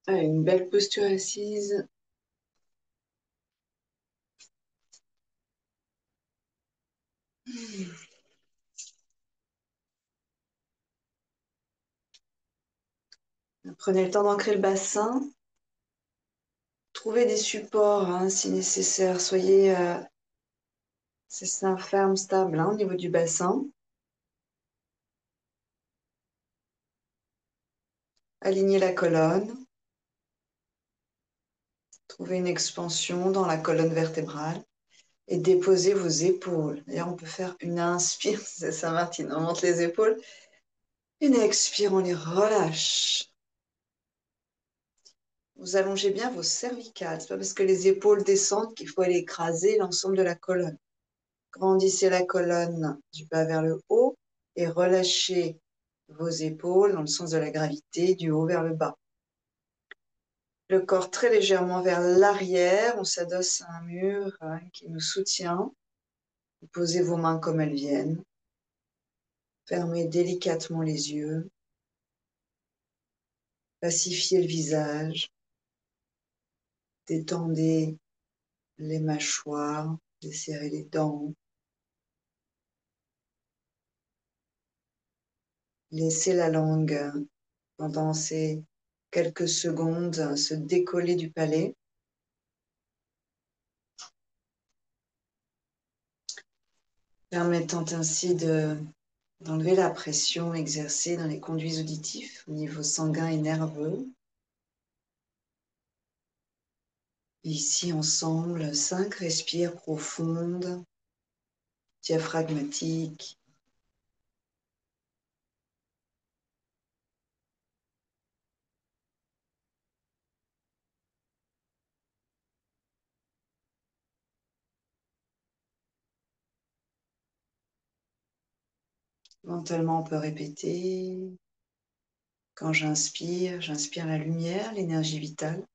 Ah, une belle posture assise. Prenez le temps d'ancrer le bassin. Trouvez des supports si nécessaire. Soyez ces seins fermes, stables au niveau du bassin. Alignez la colonne. Trouvez une expansion dans la colonne vertébrale et déposez vos épaules. D'ailleurs, on peut faire une inspire, c'est Saint-Martin, on monte les épaules. Une expire, on les relâche. Vous allongez bien vos cervicales. C'est pas parce que les épaules descendent qu'il faut aller écraser l'ensemble de la colonne. Grandissez la colonne du bas vers le haut et relâchez vos épaules dans le sens de la gravité, du haut vers le bas. Le corps très légèrement vers l'arrière, on s'adosse à un mur qui nous soutient. Vous posez vos mains comme elles viennent. Fermez délicatement les yeux. Pacifiez le visage. Détendez les mâchoires. Desserrez les dents. Laissez la langue pendant ces quelques secondes se décoller du palais. Permettant ainsi d'enlever la pression exercée dans les conduits auditifs au niveau sanguin et nerveux. Ici, ensemble, 5 respires profondes, diaphragmatiques. Mentalement, on peut répéter. Quand j'inspire la lumière, l'énergie vitale.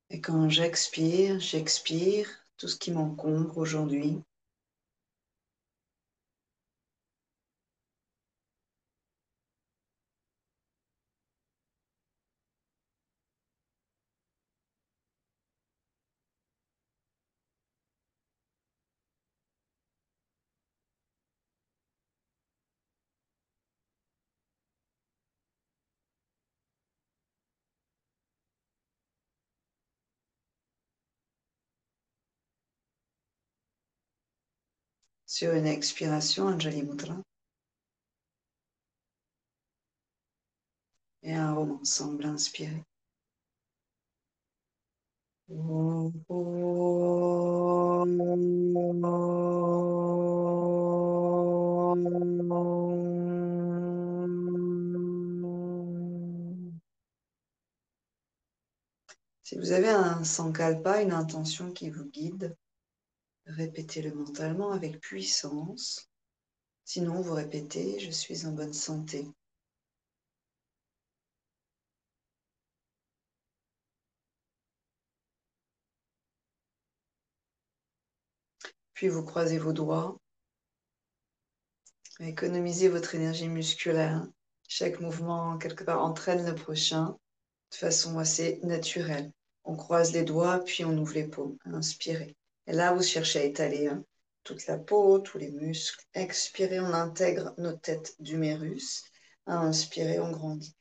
Et quand j'expire tout ce qui m'encombre aujourd'hui. Sur une expiration, Anjali Mudra. Et un rôle ensemble, inspirez. Si vous avez un sankalpa, une intention qui vous guide, répétez-le mentalement avec puissance. Sinon, vous répétez « Je suis en bonne santé ». Puis vous croisez vos doigts, économisez votre énergie musculaire. Chaque mouvement, quelque part, entraîne le prochain de façon assez naturelle. On croise les doigts, puis on ouvre les paumes. Inspirez. Et là, vous cherchez à étaler toute la peau, tous les muscles. Expirez, on intègre nos têtes d'humérus. Inspirez, on grandit.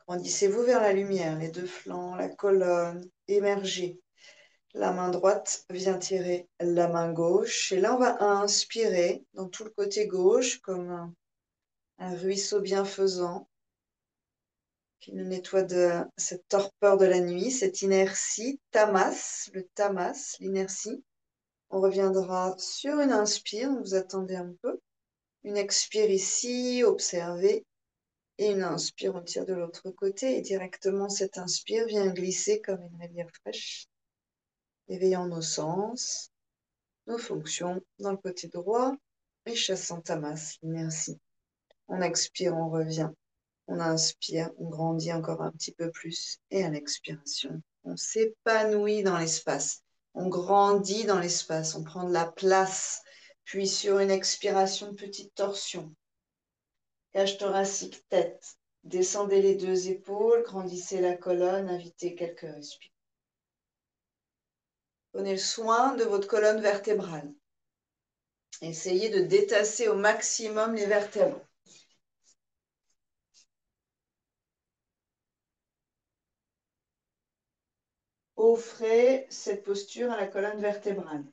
Grandissez-vous vers la lumière, les deux flancs, la colonne, émergez. La main droite vient tirer la main gauche. Et là, on va inspirer dans tout le côté gauche comme un ruisseau bienfaisant qui nous nettoie de cette torpeur de la nuit, cette inertie, tamas, le tamas, l'inertie. On reviendra sur une inspire, vous attendez un peu. Une expire ici, observez. Et une inspire, on tire de l'autre côté. Et directement, cette inspire vient glisser comme une rivière fraîche, éveillant nos sens, nos fonctions dans le côté droit et chassant tamas, l'inertie. On expire, on revient. On inspire, on grandit encore un petit peu plus. Et à l'expiration, on s'épanouit dans l'espace. On grandit dans l'espace. On prend de la place. Puis sur une expiration, petite torsion. Cage thoracique, tête. Descendez les deux épaules, grandissez la colonne, invitez quelques respirations. Prenez soin de votre colonne vertébrale. Essayez de détasser au maximum les vertèbres. Offrez cette posture à la colonne vertébrale.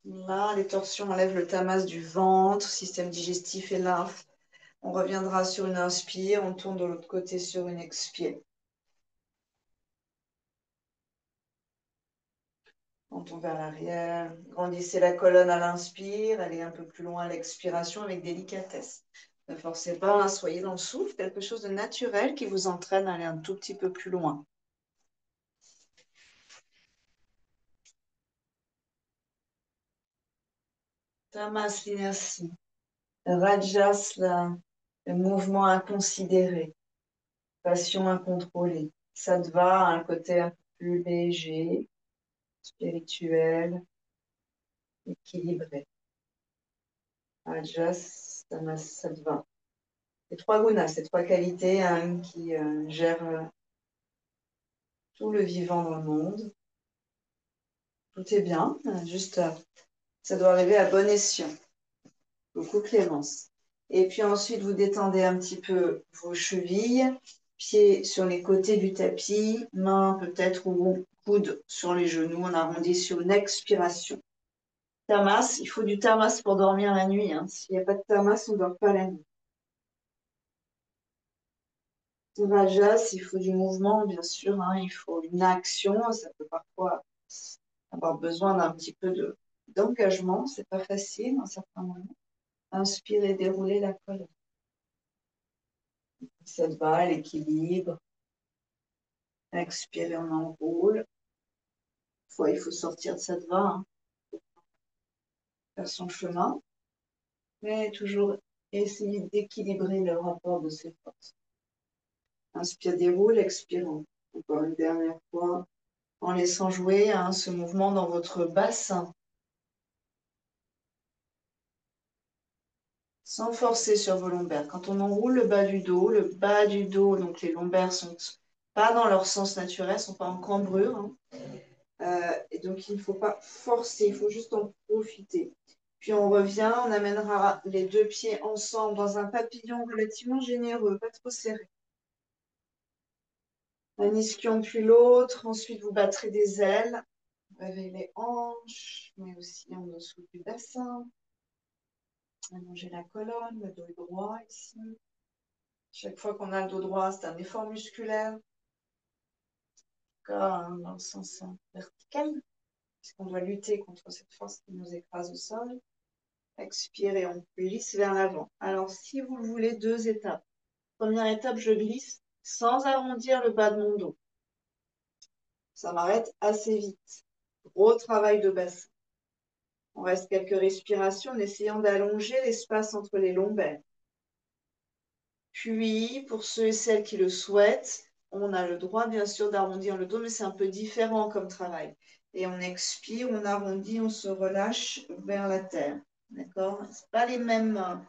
Là, les torsions enlèvent le tamas du ventre, système digestif et lymphe. On reviendra sur une inspire, on tourne de l'autre côté sur une expire. On tourne vers l'arrière. Grandissez la colonne à l'inspire, allez un peu plus loin à l'expiration avec délicatesse. Ne forcez pas, hein, soyez dans le souffle, quelque chose de naturel qui vous entraîne à aller un tout petit peu plus loin. Tamas, l'inertie. Rajas, le mouvement inconsidéré. Passion incontrôlée. Sattva, un côté un peu plus léger, spirituel, équilibré. Rajas, Tamas, Sattva. Les trois gunas, ces trois qualités hein, qui gèrent tout le vivant dans le monde. Tout est bien, juste ça doit arriver à bon escient. Beaucoup Clémence. Et puis ensuite, vous détendez un petit peu vos chevilles, pieds sur les côtés du tapis, mains peut-être ou coudes sur les genoux. On arrondit sur une expiration. Tamas, il faut du tamas pour dormir la nuit. Hein. S'il n'y a pas de tamas, on ne dort pas la nuit. Rajas, il faut du mouvement, bien sûr. Hein. Il faut une action. Ça peut parfois avoir besoin d'un petit peu d'engagement. C'est pas facile en certains moments. Inspirez, déroulez la colonne. Cette va, l'équilibre. Expirez, on enroule. Fois, il faut sortir de cette va, hein, faire son chemin. Mais toujours essayer d'équilibrer le rapport de ses forces. Inspire, déroule, expirons. Encore une dernière fois, en laissant jouer hein, ce mouvement dans votre bassin. Sans forcer sur vos lombaires. Quand on enroule le bas du dos, donc les lombaires sont pas dans leur sens naturel, sont pas en cambrure. Hein. Et donc, il ne faut pas forcer, il faut juste en profiter. Puis on revient, on amènera les deux pieds ensemble dans un papillon relativement généreux, pas trop serré. Un ischion puis l'autre. Ensuite, vous battrez des ailes. Réveillez les hanches, mais aussi en dessous du bassin. Allongez la colonne, le dos est droit ici. Chaque fois qu'on a le dos droit, c'est un effort musculaire. Dans le sens vertical, puisqu'on doit lutter contre cette force qui nous écrase au sol. Expirez, on glisse vers l'avant. Alors, si vous le voulez, deux étapes. Première étape, je glisse sans arrondir le bas de mon dos. Ça m'arrête assez vite. Gros travail de bassin. On reste quelques respirations en essayant d'allonger l'espace entre les lombaires. Puis, pour ceux et celles qui le souhaitent, on a le droit, bien sûr, d'arrondir le dos, mais c'est un peu différent comme travail. Et on expire, on arrondit, on se relâche vers la terre. D'accord? Ce pas les mêmes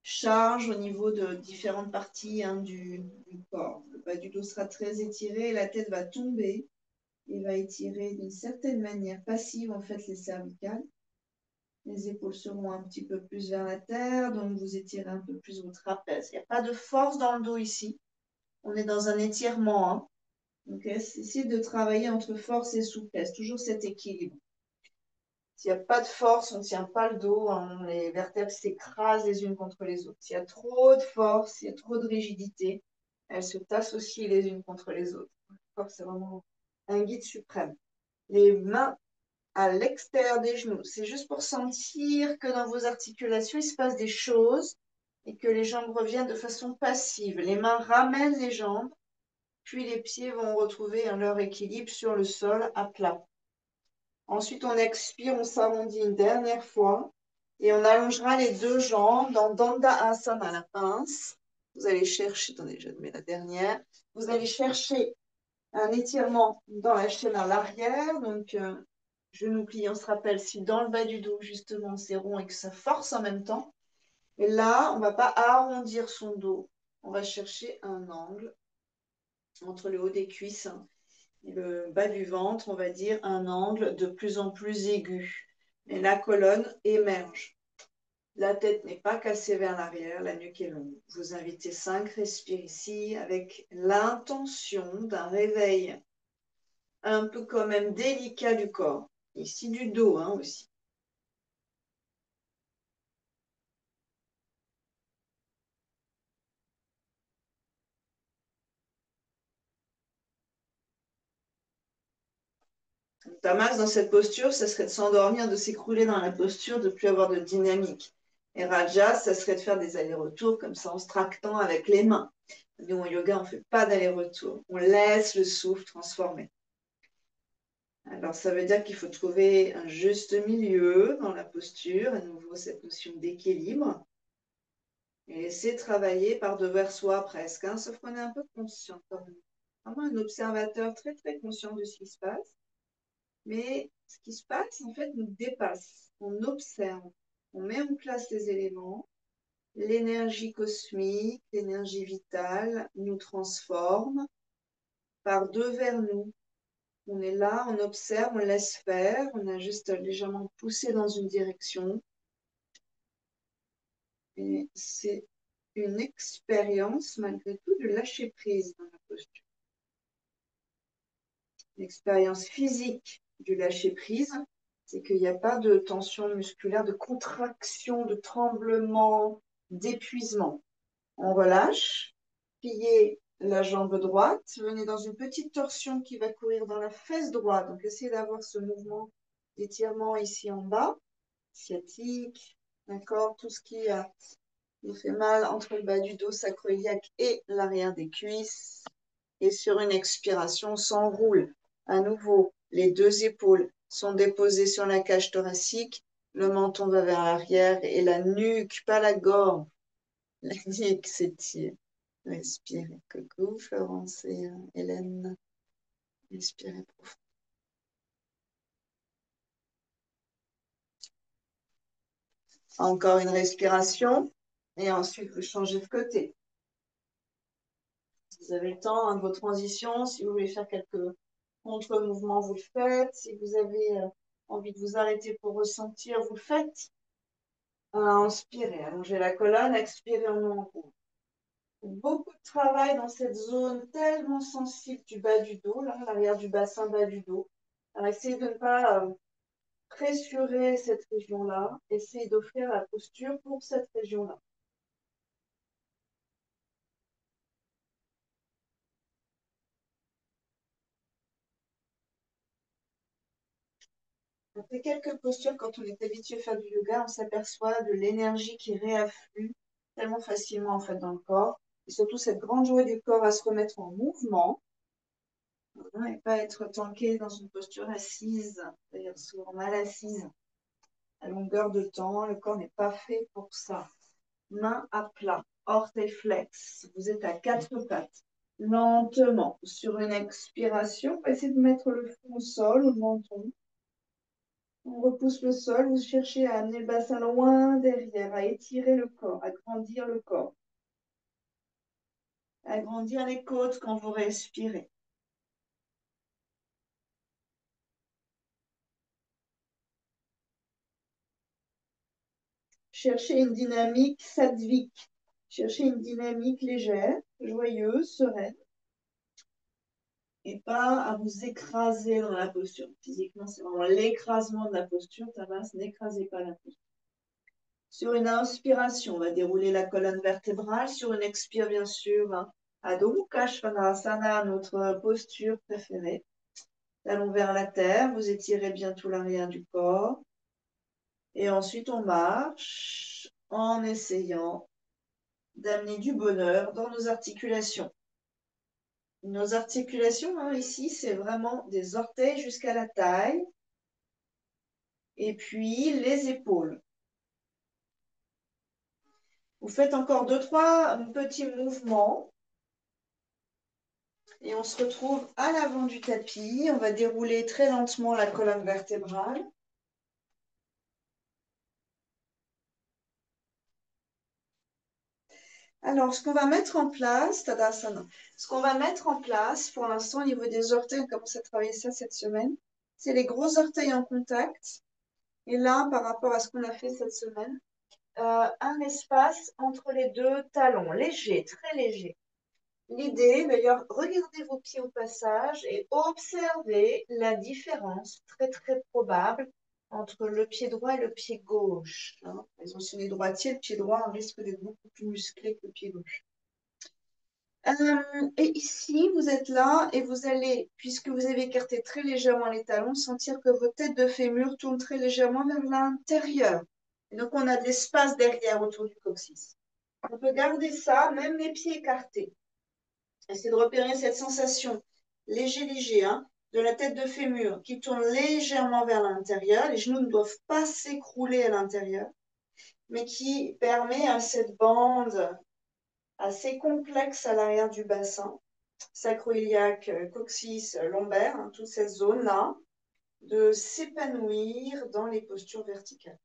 charges au niveau de différentes parties hein, du corps. Le bas du dos sera très étiré, la tête va tomber et va étirer d'une certaine manière passive, en fait, les cervicales. Les épaules seront un petit peu plus vers la terre, donc vous étirez un peu plus vos trapèzes. Il n'y a pas de force dans le dos ici. On est dans un étirement. Hein. Donc, essayez de travailler entre force et souplesse, toujours cet équilibre. S'il n'y a pas de force, on ne tient pas le dos, hein, les vertèbres s'écrasent les unes contre les autres. S'il y a trop de force, s'il y a trop de rigidité, elles se tassent aussi les unes contre les autres. C'est vraiment un guide suprême. Les mains à l'extérieur des genoux. C'est juste pour sentir que dans vos articulations, il se passe des choses et que les jambes reviennent de façon passive. Les mains ramènent les jambes, puis les pieds vont retrouver leur équilibre sur le sol à plat. Ensuite, on expire, on s'arrondit une dernière fois et on allongera les deux jambes dans Dandasana, la pince. Vous allez chercher, attendez, je mets la dernière. Vous allez chercher un étirement dans la chaîne à l'arrière, donc genou plié. On se rappelle, si dans le bas du dos, justement, c'est rond et que ça force en même temps, et là, on ne va pas arrondir son dos. On va chercher un angle entre le haut des cuisses et le bas du ventre, on va dire un angle de plus en plus aigu. Et la colonne émerge. La tête n'est pas cassée vers l'arrière, la nuque est longue. Vous invitez 5 respires ici avec l'intention d'un réveil un peu quand même délicat du corps. Ici du dos aussi. Tamas, dans cette posture, ça serait de s'endormir, de s'écrouler dans la posture, de ne plus avoir de dynamique. Et Raja, ça serait de faire des allers-retours comme ça en se tractant avec les mains. Nous, en yoga, on ne fait pas d'aller-retour. On laisse le souffle transformer. Alors, ça veut dire qu'il faut trouver un juste milieu dans la posture, à nouveau cette notion d'équilibre, et laisser travailler par devers soi presque, sauf qu'on est un peu conscient quand même. Vraiment un observateur très très conscient de ce qui se passe, mais ce qui se passe en fait nous dépasse. On observe, on met en place les éléments, l'énergie cosmique, l'énergie vitale nous transforme par devers nous. On est là, on observe, on laisse faire, on a juste légèrement poussé dans une direction. Et c'est une expérience, malgré tout, de lâcher prise dans la posture. L'expérience physique du lâcher prise, c'est qu'il n'y a pas de tension musculaire, de contraction, de tremblement, d'épuisement. On relâche, pliez la jambe droite, venez dans une petite torsion qui va courir dans la fesse droite. Donc, essayez d'avoir ce mouvement d'étirement ici en bas, sciatique, d'accord, tout ce qui nous fait mal entre le bas du dos sacro-iliaque et l'arrière des cuisses. Et sur une expiration, on s'enroule. À nouveau, les deux épaules sont déposées sur la cage thoracique, le menton va vers l'arrière et la nuque, pas la gorge. La nuque s'étire. Respirez. Coucou Florence et Hélène. Respirez profond. Encore une respiration. Et ensuite, vous changez de côté. Vous avez le temps de vos transitions. Si vous voulez faire quelques contre-mouvements, vous le faites. Si vous avez envie de vous arrêter pour ressentir, vous le faites. Inspirez, allongez la colonne, expirez en long. Beaucoup de travail dans cette zone tellement sensible du bas du dos, là, l'arrière du bassin bas du dos. Alors, essayez de ne pas pressurer cette région-là. Essayez d'offrir la posture pour cette région-là. Après quelques postures, quand on est habitué à faire du yoga, on s'aperçoit de l'énergie qui réafflue tellement facilement en fait dans le corps. Et surtout cette grande joie du corps à se remettre en mouvement et pas être tanké dans une posture assise, c'est-à-dire souvent mal assise à longueur de temps. Le corps n'est pas fait pour ça. Main à plat, orteil flex. Vous êtes à quatre pattes. Lentement, sur une expiration, essayez de mettre le front au sol, au menton. On repousse le sol, vous cherchez à amener le bassin loin derrière, à étirer le corps, à grandir le corps, à grandir les côtes quand vous respirez. Cherchez une dynamique sattvique. Cherchez une dynamique légère, joyeuse, sereine, et pas à vous écraser dans la posture. Physiquement, c'est vraiment l'écrasement de la posture. Tamas, n'écrasez pas la posture. Sur une inspiration, on va dérouler la colonne vertébrale. Sur une expire, bien sûr, Adho Mukha Svanasana, notre posture préférée. Talons vers la terre, vous étirez bien tout l'arrière du corps. Et ensuite, on marche en essayant d'amener du bonheur dans nos articulations. Nos articulations, ici, c'est vraiment des orteils jusqu'à la taille. Et puis, les épaules. Vous faites encore 2-3 petits mouvements. Et on se retrouve à l'avant du tapis. On va dérouler très lentement la colonne vertébrale. Alors, ce qu'on va mettre en place, Tadasana, ce qu'on va mettre en place pour l'instant au niveau des orteils, on commence à travailler ça cette semaine, c'est les gros orteils en contact. Et là, par rapport à ce qu'on a fait cette semaine, un espace entre les deux talons, léger, très léger. L'idée, d'ailleurs, regardez vos pieds au passage et observez la différence très très probable entre le pied droit et le pied gauche. Hein. Ils ont si on est droitier, le pied droit risque d'être beaucoup plus musclé que le pied gauche. Et ici, vous êtes là et vous allez, puisque vous avez écarté très légèrement les talons, sentir que votre tête de fémur tourne très légèrement vers l'intérieur. Et donc, on a de l'espace derrière autour du coccyx. On peut garder ça, même les pieds écartés. Essayez de repérer cette sensation léger, hein, de la tête de fémur qui tourne légèrement vers l'intérieur. Les genoux ne doivent pas s'écrouler à l'intérieur, mais qui permet à cette bande assez complexe à l'arrière du bassin, sacro-iliaque, coccyx, lombaire, hein, toute cette zone-là, de s'épanouir dans les postures verticales.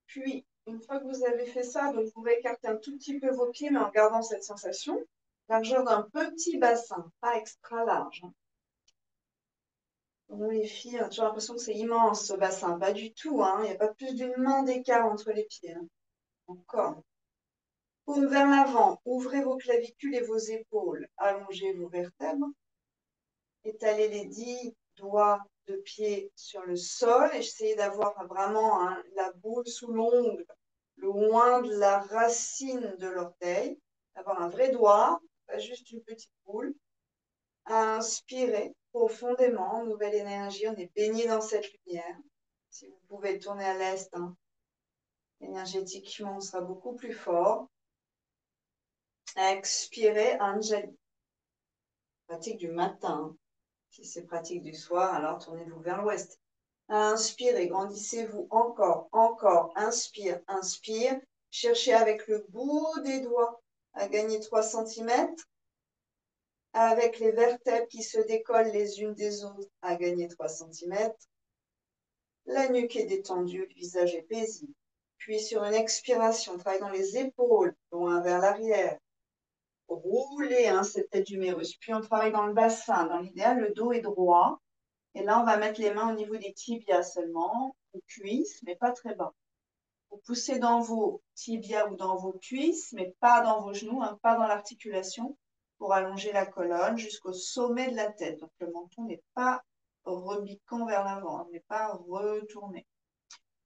Puis, une fois que vous avez fait ça, donc vous pouvez écarter un tout petit peu vos pieds, mais en gardant cette sensation, largeur d'un petit bassin, pas extra large. Nous, les filles, on a toujours l'impression que c'est immense ce bassin. Pas du tout, hein. Il n'y a pas plus d'une main d'écart entre les pieds. Hein. Encore. Paume vers l'avant, ouvrez vos clavicules et vos épaules, allongez vos vertèbres, étalez les 10 doigts de pied sur le sol et essayez d'avoir vraiment hein, la boule sous l'ongle, loin de la racine de l'orteil, d'avoir un vrai doigt, pas juste une petite boule. Inspirez profondément, nouvelle énergie, on est baigné dans cette lumière. Si vous pouvez tourner à l'est, hein, énergétiquement, on sera beaucoup plus fort. Expirez, Anjali. Pratique du matin. Si c'est pratique du soir, alors tournez-vous vers l'ouest. Inspirez, grandissez-vous encore, encore. Inspire, inspire. Cherchez avec le bout des doigts à gagner 3 cm. Avec les vertèbres qui se décollent les unes des autres à gagner 3 cm. La nuque est détendue, le visage est paisible. Puis sur une expiration, travaille dans les épaules, loin vers l'arrière. Roulez hein, cette tête d'humérus. Puis on travaille dans le bassin. Dans l'idéal, le dos est droit. Et là, on va mettre les mains au niveau des tibias seulement, aux cuisses, mais pas très bas. Vous poussez dans vos tibias ou dans vos cuisses, mais pas dans vos genoux, hein, pas dans l'articulation, pour allonger la colonne jusqu'au sommet de la tête. Donc le menton n'est pas rebiquant vers l'avant, n'est pas retourné.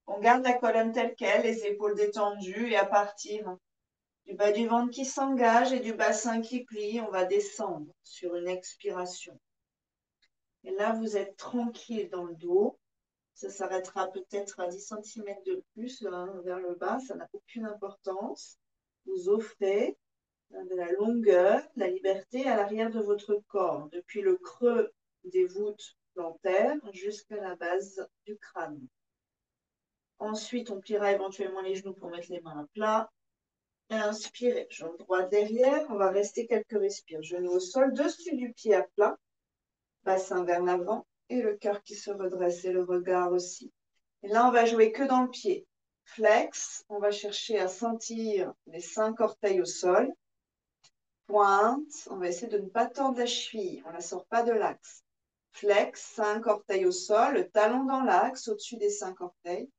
On garde la colonne telle qu'elle, les épaules détendues, et à partir du bas du ventre qui s'engage et du bassin qui plie, on va descendre sur une expiration. Et là, vous êtes tranquille dans le dos. Ça s'arrêtera peut-être à 10 cm de plus hein, vers le bas, ça n'a aucune importance. Vous offrez de la longueur, de la liberté à l'arrière de votre corps, depuis le creux des voûtes plantaires jusqu'à la base du crâne. Ensuite, on pliera éventuellement les genoux pour mettre les mains à plat. Inspirez, jambe droite derrière, on va rester quelques respires. Genoux au sol, dessus du pied à plat, bassin vers l'avant et le cœur qui se redresse et le regard aussi. Et là, on va jouer que dans le pied. Flex, on va chercher à sentir les 5 orteils au sol. Pointe, on va essayer de ne pas tordre la cheville, on ne la sort pas de l'axe. Flex, 5 orteils au sol, le talon dans l'axe, au-dessus des 5 orteils.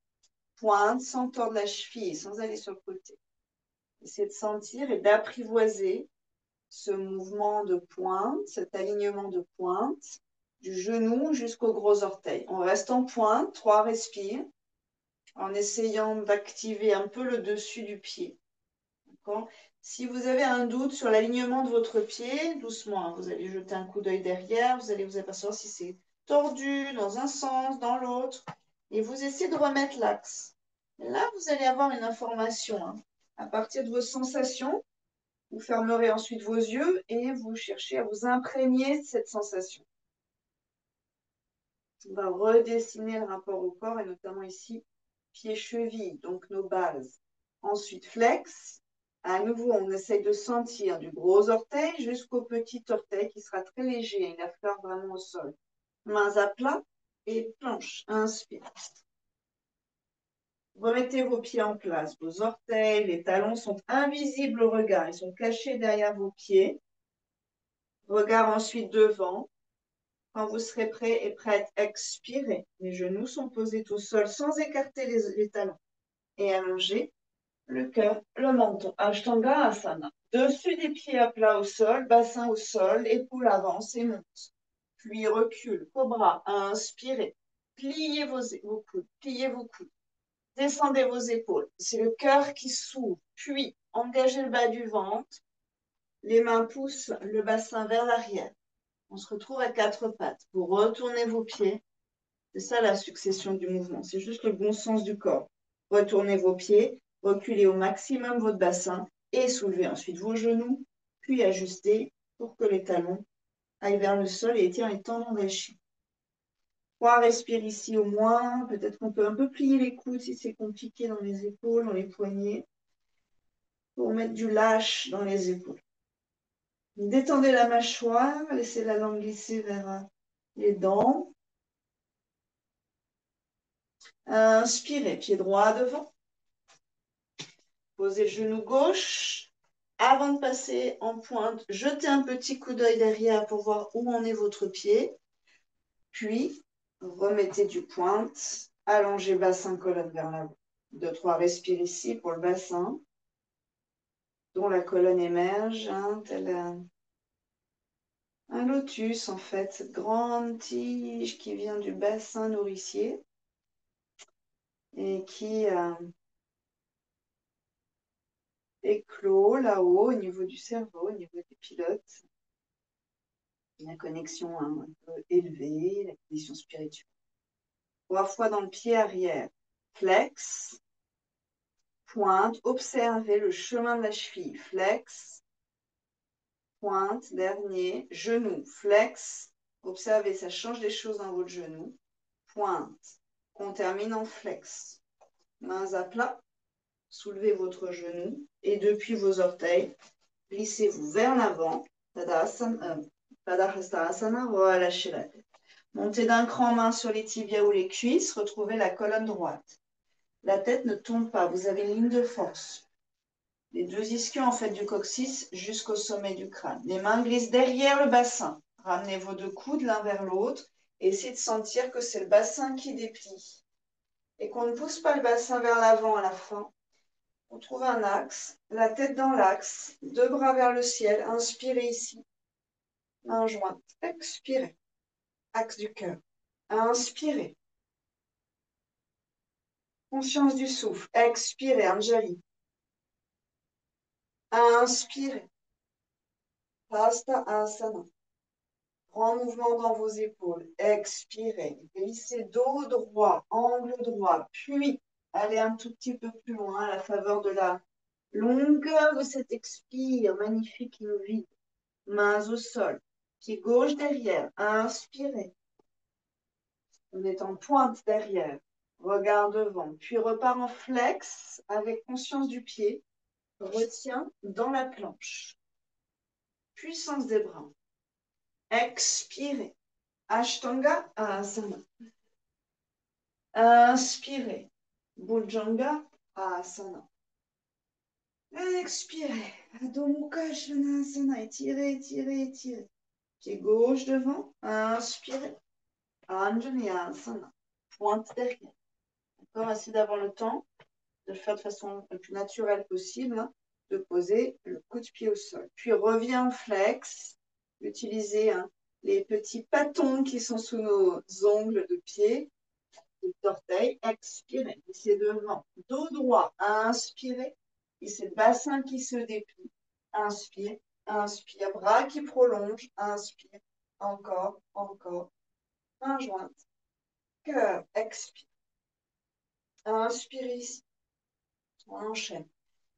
Pointe, sans tordre la cheville, sans aller sur le côté. Essayez de sentir et d'apprivoiser ce mouvement de pointe, cet alignement de pointe, du genou jusqu'au gros orteil. On reste en pointe, 3 respires, en essayant d'activer un peu le dessus du pied. Si vous avez un doute sur l'alignement de votre pied, doucement, hein, vous allez jeter un coup d'œil derrière, vous allez vous apercevoir si c'est tordu dans un sens, dans l'autre, et vous essayez de remettre l'axe. Là, vous allez avoir une information. Hein. À partir de vos sensations, vous fermerez ensuite vos yeux et vous cherchez à vous imprégner de cette sensation. On va redessiner le rapport au corps et notamment ici, pieds-chevilles, donc nos bases. Ensuite, flex. À nouveau, on essaye de sentir du gros orteil jusqu'au petit orteil qui sera très léger. Il a fleur vraiment au sol. Mains à plat et planche. Inspire. Remettez vos pieds en place. Vos orteils, les talons sont invisibles au regard. Ils sont cachés derrière vos pieds. Regard ensuite devant. Quand vous serez prêt et prête, expirez. Les genoux sont posés au sol sans écarter les talons. Et allongez le cœur, le menton. Ashtanga Asana. Dessus des pieds à plat au sol, bassin au sol, épaule avance et monte. Puis recule, cobra. Inspirez. Pliez vos coudes, pliez vos coudes. Descendez vos épaules. C'est le cœur qui s'ouvre. Puis engagez le bas du ventre. Les mains poussent le bassin vers l'arrière. On se retrouve à quatre pattes. Vous retournez vos pieds. C'est ça la succession du mouvement. C'est juste le bon sens du corps. Retournez vos pieds, reculez au maximum votre bassin et soulevez ensuite vos genoux, puis ajustez pour que les talons aillent vers le sol et étirent les tendons d'Achille. 3 respire ici au moins. Peut-être qu'on peut un peu plier les coudes si c'est compliqué dans les épaules, dans les poignets, pour mettre du lâche dans les épaules. Détendez la mâchoire, laissez la langue glisser vers les dents. Inspirez, pied droit devant. Posez le genou gauche. Avant de passer en pointe, jetez un petit coup d'œil derrière pour voir où en est votre pied. Puis, remettez du pointe. Allongez bassin, colonne vers l'avant. 2-3 respire ici pour le bassin, dont la colonne émerge, tel un lotus en fait, cette grande tige qui vient du bassin nourricier et qui éclot là-haut au niveau du cerveau, au niveau des pilotes. La connexion un peu élevée, la connexion spirituelle. 3 fois dans le pied arrière. Flex, pointe, observez le chemin de la cheville. Flex, pointe, dernier, genou, flex, observez, ça change des choses dans votre genou. Pointe, on termine en flex. Mains à plat, soulevez votre genou et depuis vos orteils, glissez-vous vers l'avant. Tadasana, relâchez la tête. Montez d'un cran, main sur les tibias ou les cuisses, retrouvez la colonne droite. La tête ne tombe pas, vous avez une ligne de force. Les 2 ischions en fait du coccyx jusqu'au sommet du crâne. Les mains glissent derrière le bassin. Ramenez vos 2 coudes l'un vers l'autre et essayez de sentir que c'est le bassin qui déplie. Et qu'on ne pousse pas le bassin vers l'avant à la fin. On trouve un axe, la tête dans l'axe, 2 bras vers le ciel, inspirez ici. Main jointe, expirez. Axe du cœur. Inspirez. Conscience du souffle. Expirez, Anjali. Inspirez. Hasta Asana. Grand mouvement dans vos épaules. Expirez. Glissez dos droit, angle droit. Puis, allez un tout petit peu plus loin à la faveur de la longueur de cet expire magnifique et vide. Mains au sol. Pied gauche derrière. Inspirez. On est en pointe derrière. Regard devant. Puis repart en flex avec conscience du pied. Retiens dans la planche. Puissance des bras. Expirez. Ashtanga Asana. Inspirez. Bhujanga Asana. Expirez. Adho Mukha Svanasana. Étirez, étirez, étirez. Pied gauche devant. Inspirez. Anjaneyasana. Pointe derrière. D'accord, essayez d'avoir le temps de le faire de façon la plus naturelle possible, hein, de poser le coup de pied au sol. Puis reviens en flex. Utilisez les petits pâtons qui sont sous nos ongles de pied, d'orteil. Expirez. Et c'est devant. Dos droit. Inspirez. Et c'est le bassin qui se déplie. Inspire. Inspire. Bras qui prolonge. Inspire. Encore. Encore. Main jointe. Cœur. Expire. Inspire ici. On enchaîne.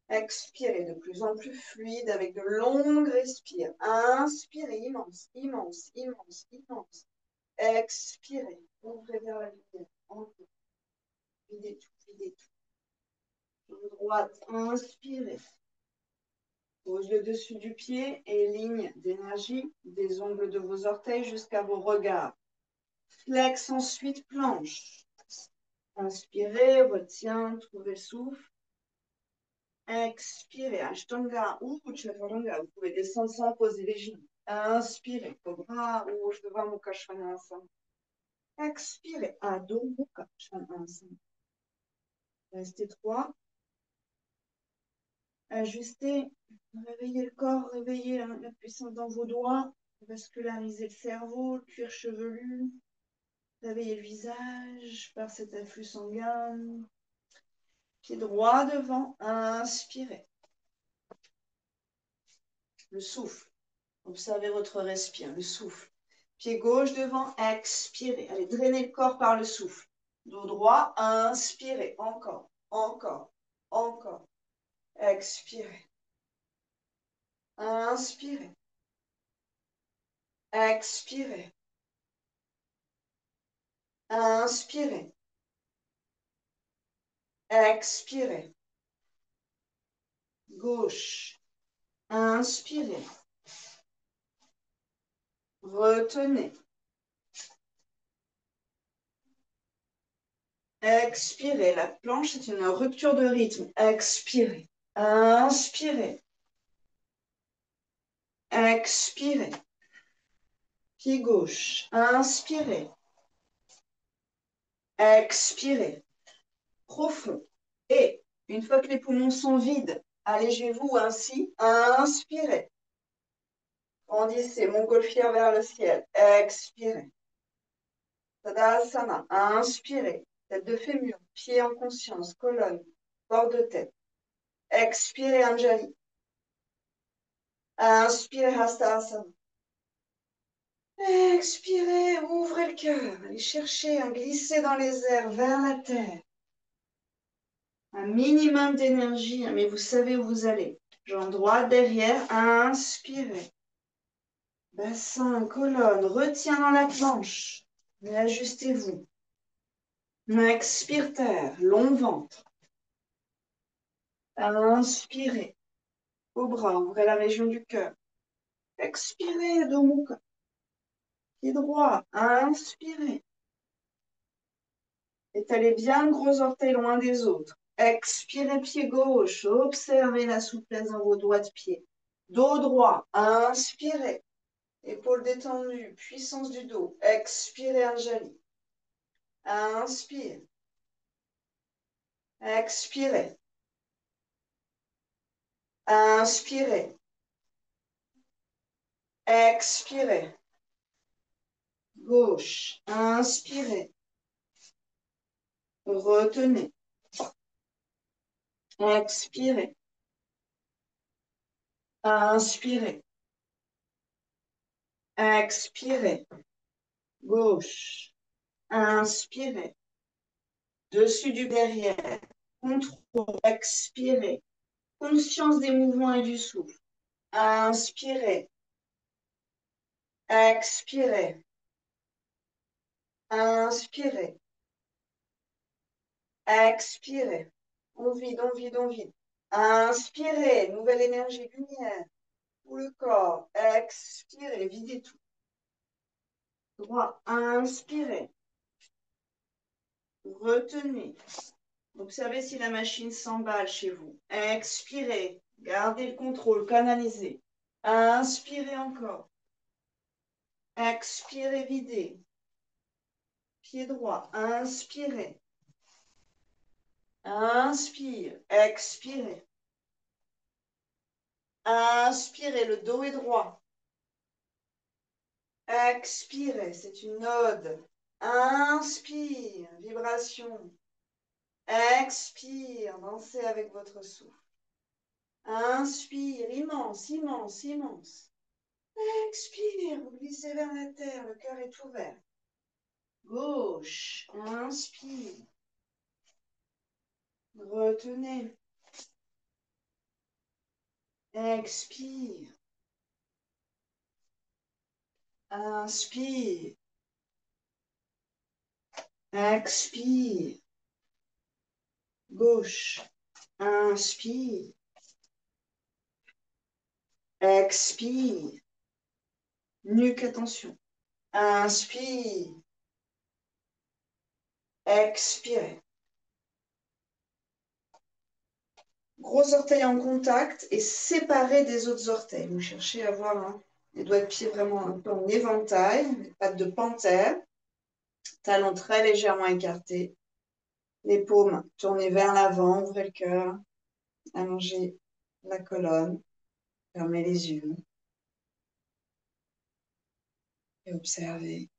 Expirez de plus en plus fluide avec de longues respires. Inspirez, immense, immense, immense, immense. Expirez, ouvrez vers la lumière. Encore. Videz tout, videz tout. Droite, inspirez. Pose le dessus du pied et ligne d'énergie des ongles de vos orteils jusqu'à vos regards. Flex ensuite planche. Inspirez, retiens, trouvez le souffle. Expirez, Ashtanga ou Chaturanga. Vous pouvez descendre sans poser les genoux. Inspirez, Cobra ou Urdhva Mukha Svanasana. Expirez, Adho Mukha Svanasana. Restez 3. Ajustez, réveillez le corps, réveillez la puissance dans vos doigts. Vascularisez le cerveau, le cuir chevelu. Réveillez le visage par cet afflux sanguin. Pied droit devant, inspirez. Le souffle. Observez votre respire, le souffle. Pied gauche devant, expirez. Allez, drainez le corps par le souffle. Dos droit, inspirez. Encore, encore, encore. Expirez. Inspirez. Expirez. Inspirez. Expirez. Gauche. Inspirez. Retenez. Expirez. La planche, c'est une rupture de rythme. Expirez. Inspirez. Expirez. Pied gauche. Inspirez. Expirez. Profond. Et une fois que les poumons sont vides, allégez-vous ainsi. Inspirez. Grandissez, montgolfière vers le ciel. Expirez. Tadasana. Inspirez. Tête de fémur. Pied en conscience. Colonne. Bord de tête. Expirez, Anjali. Inspirez, Hastasana. Expirez, ouvrez le cœur. Allez chercher à glisser dans les airs vers la terre. Un minimum d'énergie, mais vous savez où vous allez. Jambe droite derrière, inspirez. Bassin, colonne, retiens dans la planche. Mais ajustez-vous. Expire terre, long ventre. Inspirez. Cobra, ouvrez la région du cœur. Expirez, Adho Mukha. Pied droit, inspirez. Étalez bien le gros orteil loin des autres. Expirez, pied gauche. Observez la souplesse dans vos doigts de pied. Dos droit, inspirez. Épaules détendues, puissance du dos. Expirez, Anjali. Inspire. Expirez. Inspirez. Expirez. Gauche. Inspirez. Retenez. Expirez. Inspirez. Expirez. Gauche. Inspirez. Dessus du derrière. Contrôle. Expirez. Conscience des mouvements et du souffle. Inspirez. Expirez. Inspirez. Expirez. On vide, on vide, on vide. Inspirez. Nouvelle énergie, lumière. Tout le corps. Expirez. Videz tout. Droit. Inspirez. Retenez. Observez si la machine s'emballe chez vous. Expirez. Gardez le contrôle. Canalisez. Inspirez encore. Expirez, videz. Pied droit. Inspirez. Inspire. Expirez. Inspirez. Le dos est droit. Expirez. C'est une ode. Inspire. Vibration. Expire. Dansez avec votre souffle. Inspire. Immense, immense, immense. Expire. Vous glissez vers la terre. Le cœur est ouvert. Gauche. Inspire. Retenez. Expire. Inspire. Expire. Gauche. Inspire. Expire. Nuque, attention. Inspire. Expirez. Gros orteil en contact et séparé des autres orteils. Vous cherchez à avoir les doigts de pied vraiment un peu en éventail, les pattes de panthère, talons très légèrement écartés, les paumes tournées vers l'avant, ouvrez le cœur, allongez la colonne, fermez les yeux et observez.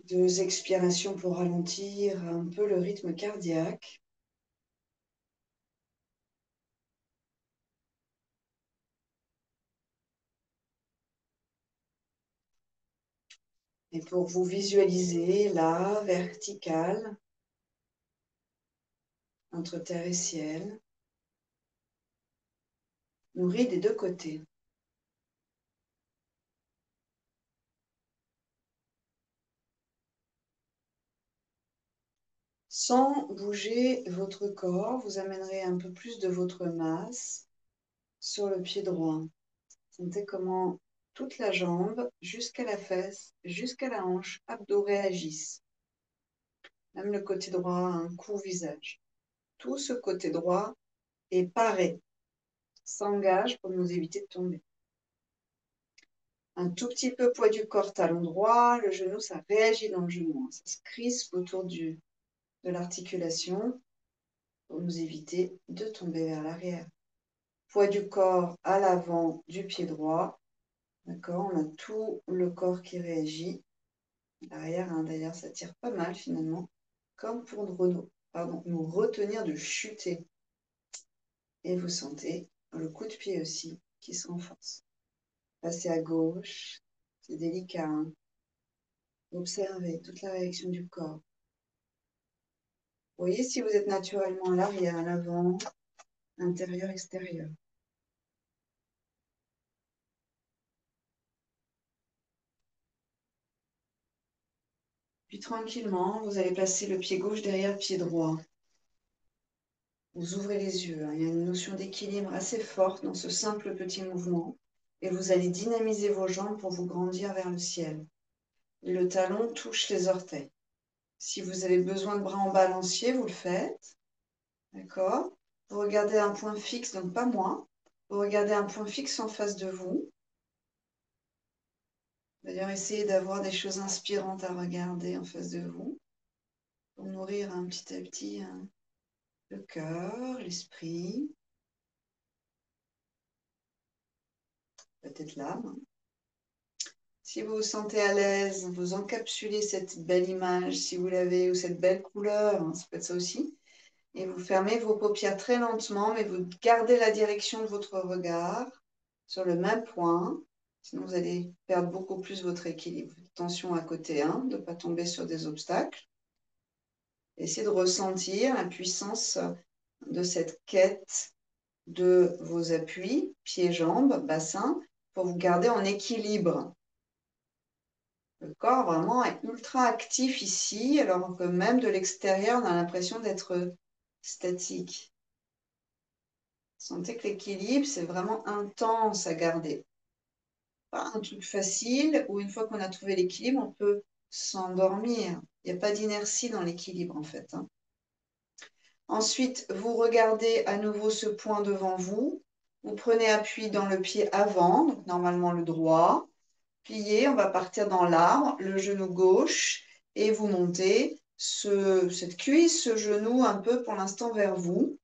Deux expirations pour ralentir un peu le rythme cardiaque. Et pour vous visualiser là, verticale, entre terre et ciel, nourrie des deux côtés. Sans bouger votre corps, vous amènerez un peu plus de votre masse sur le pied droit. Sentez comment toute la jambe, jusqu'à la fesse, jusqu'à la hanche, abdos réagissent. Même le côté droit a un cou visage. Tout ce côté droit est paré, s'engage pour nous éviter de tomber. Un tout petit peu poids du corps, talon droit, le genou, ça réagit dans le genou, ça se crispe autour de l'articulation pour nous éviter de tomber vers l'arrière. Poids du corps à l'avant du pied droit. D'accord, on a tout le corps qui réagit. L'arrière, d'ailleurs, ça tire pas mal finalement, comme pour nous retenir de chuter. Et vous sentez le coup de pied aussi qui se renforce. Passez à gauche, c'est délicat. Observez toute la réaction du corps. Voyez si vous êtes naturellement à l'arrière, à l'avant, intérieur, extérieur. Puis tranquillement, vous allez placer le pied gauche derrière le pied droit. Vous ouvrez les yeux. Il y a une notion d'équilibre assez forte dans ce simple petit mouvement. Et vous allez dynamiser vos jambes pour vous grandir vers le ciel. Et le talon touche les orteils. Si vous avez besoin de bras en balancier, vous le faites. D'accord? Vous regardez un point fixe, donc pas moi. Vous regardez un point fixe en face de vous. D'ailleurs, essayez d'avoir des choses inspirantes à regarder en face de vous pour nourrir petit à petit le cœur, l'esprit, peut-être l'âme. Si vous vous sentez à l'aise, vous encapsulez cette belle image, si vous l'avez, ou cette belle couleur, ça peut être ça aussi, et vous fermez vos paupières très lentement, mais vous gardez la direction de votre regard sur le même point, sinon vous allez perdre beaucoup plus votre équilibre. Attention à côté, de ne pas tomber sur des obstacles. Essayez de ressentir la puissance de cette quête de vos appuis, pieds, jambes, bassin, pour vous garder en équilibre. Le corps vraiment est ultra actif ici, alors que même de l'extérieur, on a l'impression d'être statique. Sentez que l'équilibre, c'est vraiment intense à garder. Pas un truc facile où une fois qu'on a trouvé l'équilibre, on peut s'endormir. Il n'y a pas d'inertie dans l'équilibre en fait. Ensuite, vous regardez à nouveau ce point devant vous. Vous prenez appui dans le pied avant, donc normalement le droit. Plié, on va partir dans l'arbre, le genou gauche, et vous montez cette cuisse, ce genou un peu pour l'instant vers vous,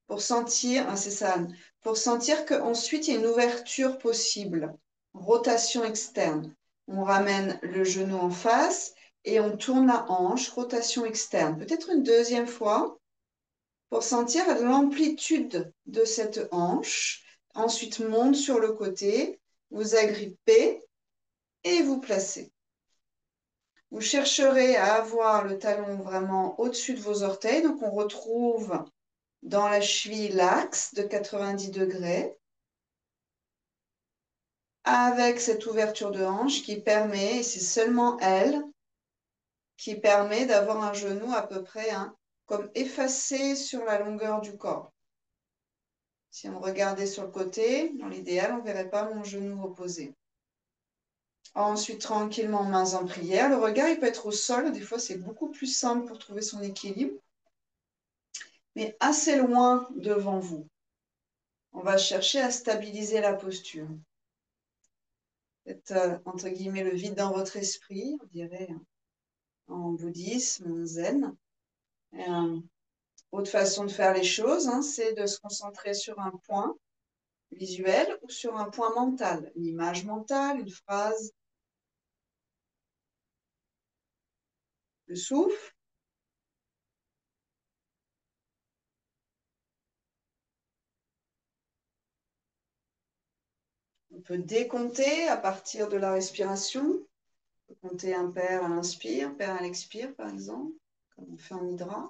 pour sentir, c'est ça, pour sentir qu'ensuite il y a une ouverture possible, rotation externe. On ramène le genou en face et on tourne la hanche, rotation externe. Peut-être une deuxième fois pour sentir l'amplitude de cette hanche. Ensuite, monte sur le côté, vous agrippez et vous placez. Vous chercherez à avoir le talon vraiment au-dessus de vos orteils. Donc, on retrouve dans la cheville l'axe de 90 degrés. avec cette ouverture de hanche qui permet, et c'est seulement elle, qui permet d'avoir un genou à peu près comme effacé sur la longueur du corps. Si on regardait sur le côté, dans l'idéal, on ne verrait pas mon genou opposé. Ensuite, tranquillement, mains en prière. Le regard, il peut être au sol. Des fois, c'est beaucoup plus simple pour trouver son équilibre. Mais assez loin devant vous. On va chercher à stabiliser la posture. Faites, entre guillemets, le vide dans votre esprit, on dirait en bouddhisme, en zen. Autre façon de faire les choses, c'est de se concentrer sur un point visuel ou sur un point mental, une image mentale, une phrase, le souffle. On peut décompter à partir de la respiration. On peut compter impair à l'inspire, pair à l'expire, par exemple, comme on fait en hydra.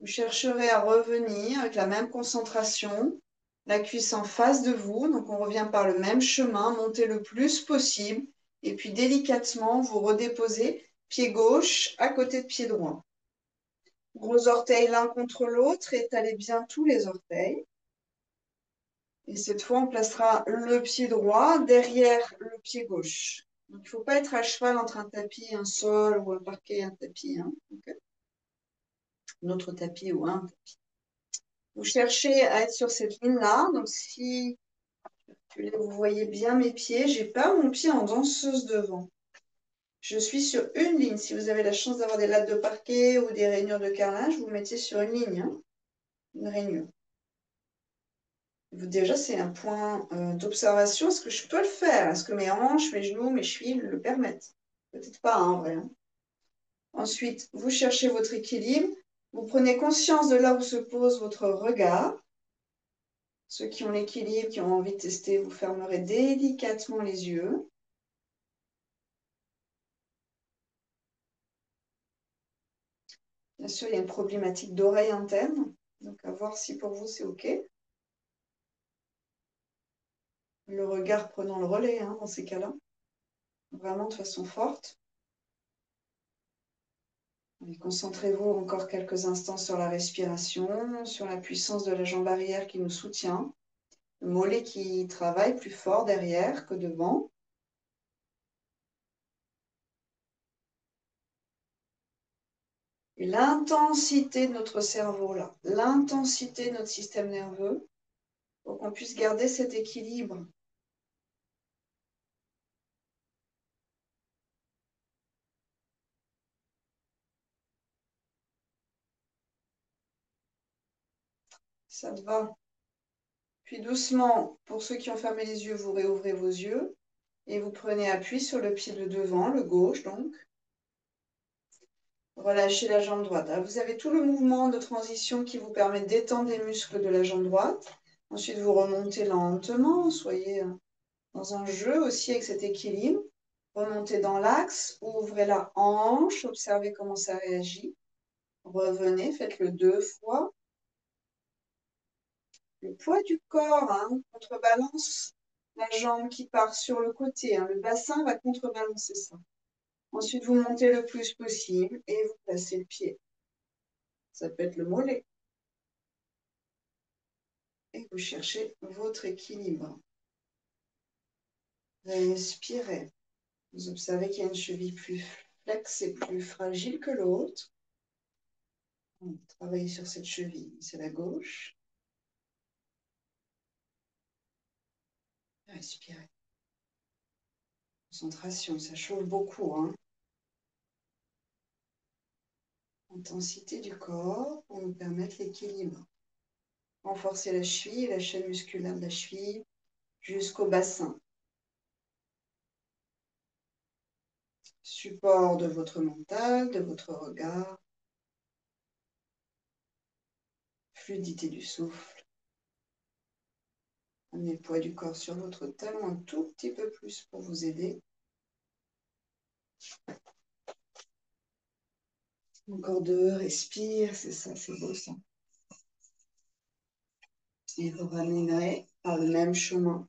Vous chercherez à revenir avec la même concentration, la cuisse en face de vous. Donc, on revient par le même chemin, montez le plus possible. Et puis, délicatement, vous redéposez pied gauche à côté de pied droit. Gros orteils l'un contre l'autre, étalez bien tous les orteils. Et cette fois, on placera le pied droit derrière le pied gauche. Donc, il ne faut pas être à cheval entre un tapis, un sol ou un parquet et un tapis. Okay. Un autre tapis ou un tapis. Vous cherchez à être sur cette ligne-là. Donc, si vous voyez bien mes pieds, je n'ai pas mon pied en danseuse devant. Je suis sur une ligne. Si vous avez la chance d'avoir des lattes de parquet ou des rainures de carrelage, vous mettez sur une ligne, une rainure. Déjà, c'est un point d'observation. Est-ce que je peux le faire? Est-ce que mes hanches, mes genoux, mes chevilles le permettent? Peut-être pas, en vrai. Ensuite, vous cherchez votre équilibre. Vous prenez conscience de là où se pose votre regard. Ceux qui ont l'équilibre, qui ont envie de tester, vous fermerez délicatement les yeux. Bien sûr, il y a une problématique d'oreille interne. Donc, à voir si pour vous, c'est OK. Le regard prenant le relais dans ces cas-là. Vraiment de façon forte. Concentrez-vous encore quelques instants sur la respiration, sur la puissance de la jambe arrière qui nous soutient. Le mollet qui travaille plus fort derrière que devant. Et l'intensité de notre cerveau, là, l'intensité de notre système nerveux, pour qu'on puisse garder cet équilibre. Ça te va. Puis doucement, pour ceux qui ont fermé les yeux, vous réouvrez vos yeux et vous prenez appui sur le pied de devant, le gauche donc. Relâchez la jambe droite. Alors, vous avez tout le mouvement de transition qui vous permet d'étendre les muscles de la jambe droite. Ensuite, vous remontez lentement. Soyez dans un jeu aussi avec cet équilibre. Remontez dans l'axe, ouvrez la hanche, observez comment ça réagit. Revenez, faites-le 2 fois. Le poids du corps contrebalance la jambe qui part sur le côté. Le bassin va contrebalancer ça. Ensuite, vous montez le plus possible et vous placez le pied. Ça peut être le mollet. Et vous cherchez votre équilibre. Respirez. Vous observez qu'il y a une cheville plus flexe et plus fragile que l'autre. Travaillez sur cette cheville. C'est la gauche. Respirez. Concentration, ça chauffe beaucoup. Intensité du corps pour nous permettre l'équilibre. Renforcez la cheville, la chaîne musculaire de la cheville jusqu'au bassin. Support de votre mental, de votre regard. Fluidité du souffle. Amenez le poids du corps sur votre talon un tout petit peu plus pour vous aider. Encore deux, respire, c'est ça, c'est beau ça. Et vous ramènerez par le même chemin.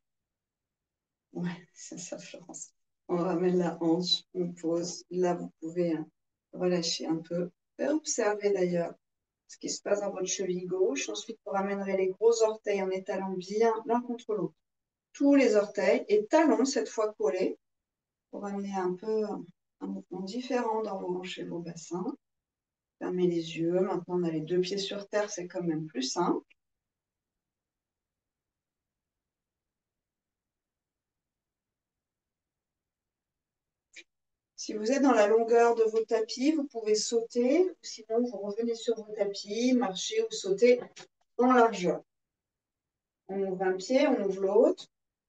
Ouais, c'est ça, Florence. On ramène la hanche, on pose. Là, vous pouvez relâcher un peu. Observez d'ailleurs ce qui se passe dans votre cheville gauche. Ensuite, vous ramènerez les gros orteils en étalant bien l'un contre l'autre. Tous les orteils et talons cette fois collés pour amener un peu un mouvement différent dans vos hanches et vos bassins. Fermez les yeux. Maintenant, on a les deux pieds sur terre, c'est quand même plus simple. Si vous êtes dans la longueur de vos tapis, vous pouvez sauter, ou sinon vous revenez sur vos tapis, marchez ou sautez en largeur. On ouvre un pied, on ouvre l'autre,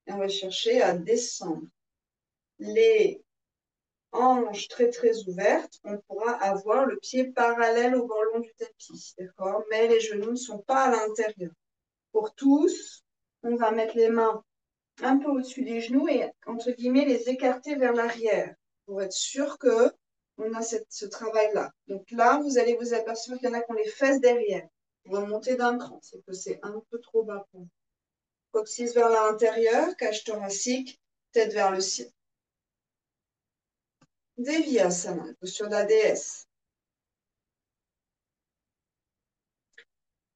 et on va chercher à descendre. Les hanches très très ouvertes, on pourra avoir le pied parallèle au bord long du tapis, d'accord? Mais les genoux ne sont pas à l'intérieur. Pour tous, on va mettre les mains un peu au-dessus des genoux et, entre guillemets, les écarter vers l'arrière pour être sûr que on a ce travail-là. Donc là, vous allez vous apercevoir qu'il y en a qui ont les fesses derrière. Vous remontez d'un cran, c'est que c'est un peu trop bas pour vous. Coccyx vers l'intérieur, cage thoracique, tête vers le ciel. Devyasana, posture de la déesse.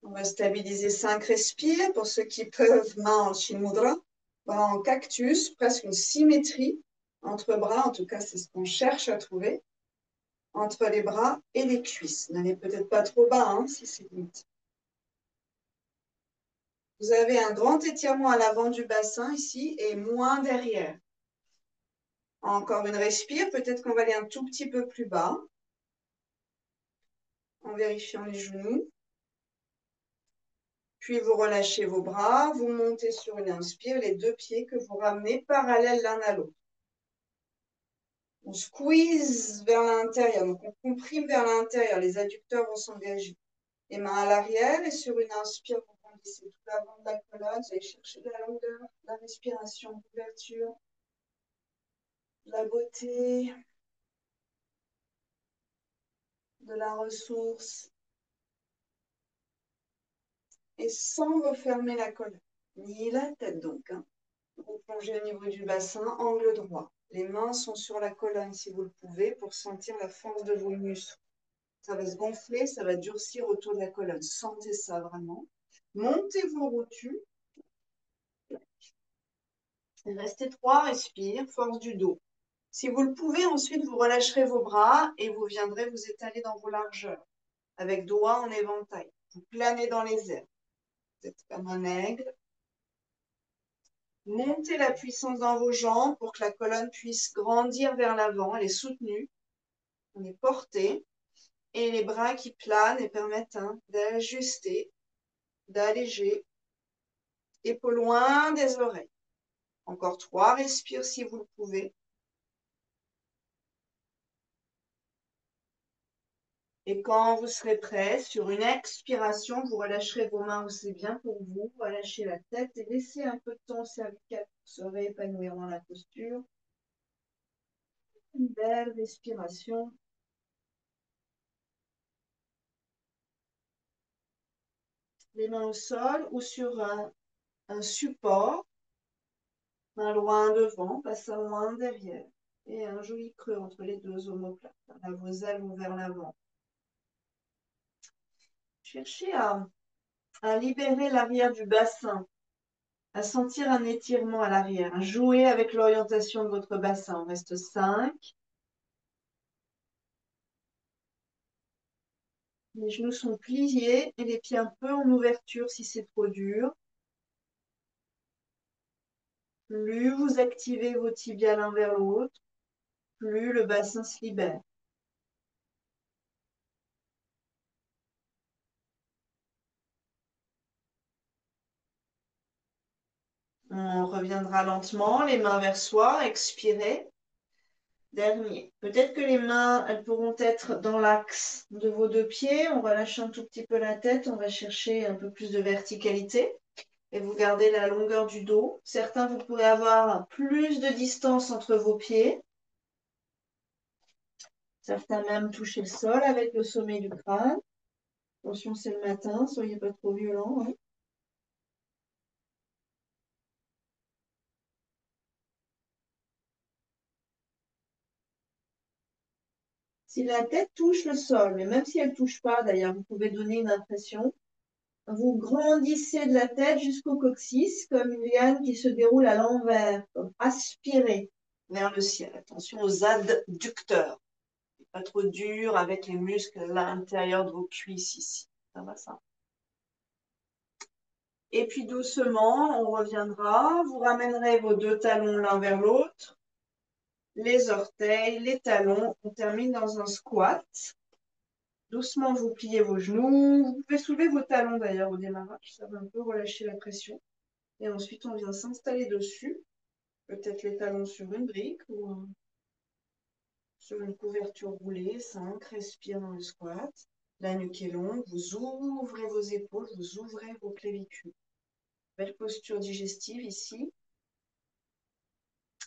On va stabiliser 5 respires. Pour ceux qui peuvent, main en Chin Mudra, bras en cactus, presque une symétrie entre bras. En tout cas, c'est ce qu'on cherche à trouver. Entre les bras et les cuisses. N'allez peut-être pas trop bas, hein, si c'est limite. Vous avez un grand étirement à l'avant du bassin ici et moins derrière. Encore une respire, peut-être qu'on va aller un tout petit peu plus bas. En vérifiant les genoux. Puis vous relâchez vos bras, vous montez sur une inspire, les deux pieds que vous ramenez parallèles l'un à l'autre. On squeeze vers l'intérieur, donc on comprime vers l'intérieur, les adducteurs vont s'engager. Les mains à l'arrière et sur une inspire, vous grandissez tout l'avant de la colonne, vous allez chercher de la longueur, de la respiration, d'ouverture, de la beauté, de la ressource. Et sans refermer la colonne, ni la tête donc. Hein. Vous plongez au niveau du bassin, angle droit. Les mains sont sur la colonne si vous le pouvez pour sentir la force de vos muscles. Ça va se gonfler, ça va durcir autour de la colonne. Sentez ça vraiment. Montez vos rotules. Et restez 3 respires, force du dos. Si vous le pouvez, ensuite, vous relâcherez vos bras et vous viendrez vous étaler dans vos largeurs, avec doigts en éventail. Vous planez dans les airs. Vous êtes comme un aigle. Montez la puissance dans vos jambes pour que la colonne puisse grandir vers l'avant. Elle est soutenue. On est porté. Et les bras qui planent et permettent d'ajuster, d'alléger. Épaules loin des oreilles. Encore 3 respires si vous le pouvez. Et quand vous serez prêt, sur une expiration, vous relâcherez vos mains où c'est bien pour vous. Relâchez la tête et laissez un peu de temps au cervical pour se réépanouir dans la posture. Une belle respiration. Les mains au sol ou sur un support. Main loin devant, bassin loin derrière. Et un joli creux entre les deux omoplates. Là, vos ailes vont vers l'avant. Cherchez à libérer l'arrière du bassin, à sentir un étirement à l'arrière, à jouer avec l'orientation de votre bassin. On reste 5. Les genoux sont pliés et les pieds un peu en ouverture si c'est trop dur. Plus vous activez vos tibias l'un vers l'autre, plus le bassin se libère. On reviendra lentement, les mains vers soi, expirez. Dernier. Peut-être que les mains, elles pourront être dans l'axe de vos deux pieds. On relâche un tout petit peu la tête. On va chercher un peu plus de verticalité. et vous gardez la longueur du dos. Certains, vous pourrez avoir plus de distance entre vos pieds. Certains même toucher le sol avec le sommet du crâne. Attention, c'est le matin, soyez pas trop violents. Hein. Si la tête touche le sol, mais même si elle ne touche pas, d'ailleurs, vous pouvez donner une impression. Vous grandissez de la tête jusqu'au coccyx, comme une liane qui se déroule à l'envers, comme aspirée vers le ciel. Attention aux adducteurs. Pas trop dur avec les muscles à l'intérieur de vos cuisses ici. Ça va ça? Et puis doucement, on reviendra. Vous ramènerez vos deux talons l'un vers l'autre. Les orteils, les talons. On termine dans un squat. Doucement, vous pliez vos genoux. Vous pouvez soulever vos talons d'ailleurs au démarrage. Ça va un peu relâcher la pression. Et ensuite, on vient s'installer dessus. Peut-être les talons sur une brique ou sur une couverture roulée. 5, respire dans le squat. La nuque est longue. Vous ouvrez vos épaules, vous ouvrez vos clavicules. Belle posture digestive ici.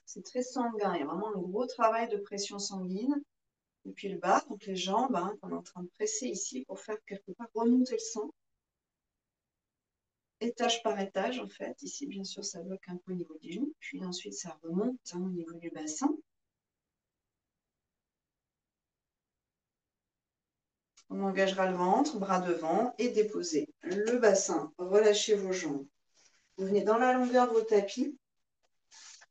C'est très sanguin. Il y a vraiment un gros travail de pression sanguine. Et puis le bas, donc les jambes, hein, on est en train de presser ici pour faire quelque part remonter le sang. Étage par étage, en fait. Ici, bien sûr, ça bloque un peu au niveau du genou. Puis ensuite, ça remonte hein, au niveau du bassin. On engagera le ventre, bras devant et déposez le bassin. Relâchez vos jambes. Vous venez dans la longueur de vos tapis.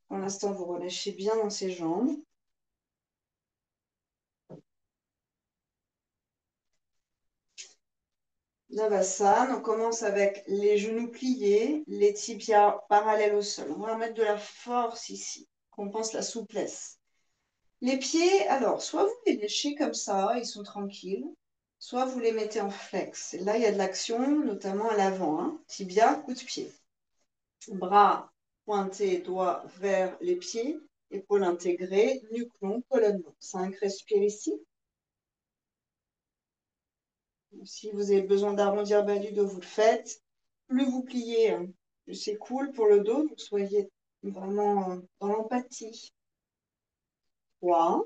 Pour l'instant, vous relâchez bien dans ces jambes. Navasana, on commence avec les genoux pliés, les tibias parallèles au sol. On va mettre de la force ici, compense la souplesse. Les pieds, alors, soit vous les léchez comme ça, ils sont tranquilles, soit vous les mettez en flex. Et là, il y a de l'action, notamment à l'avant. Hein. Tibia, coup de pied. Bras pointés, doigts vers les pieds, épaules intégrées, nuque long, colonne long. 5, respire ici. Si vous avez besoin d'arrondir bas du dos, vous le faites. Plus vous pliez, plus c'est cool pour le dos. Donc, soyez vraiment dans l'empathie. 3.